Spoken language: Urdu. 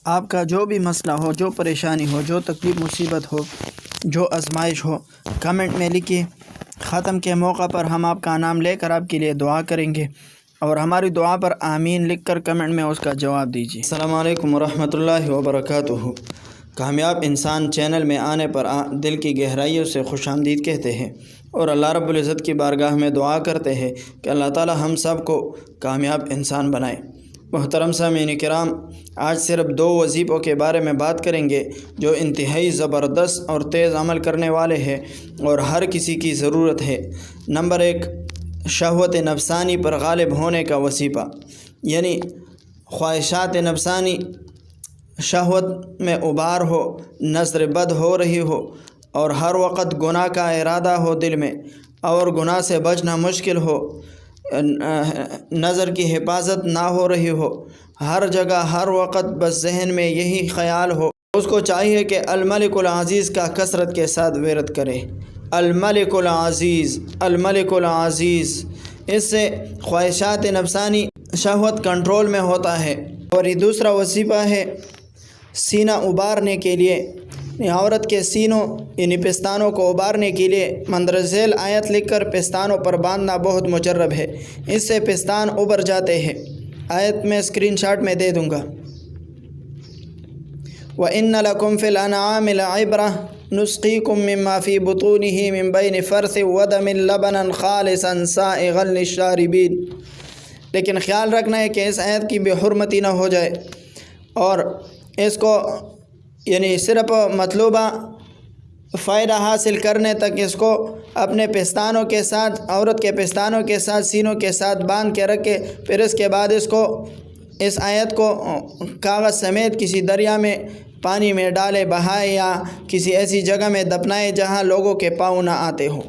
آپ کا جو بھی مسئلہ ہو، جو پریشانی ہو، جو تکلیف مصیبت ہو، جو آزمائش ہو، کمنٹ میں لکھیے۔ ختم کے موقع پر ہم آپ کا نام لے کر آپ کے لیے دعا کریں گے، اور ہماری دعا پر آمین لکھ کر کمنٹ میں اس کا جواب دیجیے۔ السلام علیکم ورحمۃ اللہ وبرکاتہ۔ کامیاب انسان چینل میں آنے پر دل کی گہرائیوں سے خوش آمدید کہتے ہیں، اور اللہ رب العزت کی بارگاہ میں دعا کرتے ہیں کہ اللہ تعالی ہم سب کو کامیاب انسان بنائے۔ محترم سامعین کرام، آج صرف 2 وظیفوں کے بارے میں بات کریں گے جو انتہائی زبردست اور تیز عمل کرنے والے ہیں اور ہر کسی کی ضرورت ہے۔ نمبر 1، شہوت نفسانی پر غالب ہونے کا وظیفہ، یعنی خواہشات نفسانی، شہوت میں ابھار ہو، نظر بد ہو رہی ہو، اور ہر وقت گناہ کا ارادہ ہو دل میں، اور گناہ سے بچنا مشکل ہو، نظر کی حفاظت نہ ہو رہی ہو، ہر جگہ ہر وقت بس ذہن میں یہی خیال ہو، اس کو چاہیے کہ الملک العزیز کا کثرت کے ساتھ ورد کرے۔ الملک العزیز، الملک العزیز، اس سے خواہشات نفسانی، شہوت کنٹرول میں ہوتا ہے۔ اور یہ دوسرا وظیفہ ہے سینہ ابھارنے کے لیے، عورت کے سینوں یعنی پستانوں کو ابھارنے کے لیے مندرجہ ذیل آیت لکھ کر پستانوں پر باندھنا بہت مجرب ہے، اس سے پستان ابھر جاتے ہیں۔ آیت میں اسکرین شاٹ میں دے دوں گا۔ وَإِنَّ لَكُمْ فِي الْأَنْعَامِ لَعِبْرَةً نُسْقِيكُم مِّمَّا فِي بُطُونِهِ مِن بَيْنِ فَرْثٍ وَدَمٍ لَبَنًا خَالِصًا سَائِغًا لِّلشَّارِبِينَ۔ لیکن خیال رکھنا ہے کہ اس آیت کی بے حرمتی نہ ہو جائے، اور اس کو یعنی صرف مطلوبہ فائدہ حاصل کرنے تک اس کو اپنے پستانوں کے ساتھ، عورت کے پستانوں کے ساتھ، سینوں کے ساتھ باندھ کے رکھے، پھر اس کے بعد اس آیت کو کاغذ سمیت کسی دریا میں، پانی میں ڈالے، بہائے، یا کسی ایسی جگہ میں دفنائے جہاں لوگوں کے پاؤں نہ آتے ہوں۔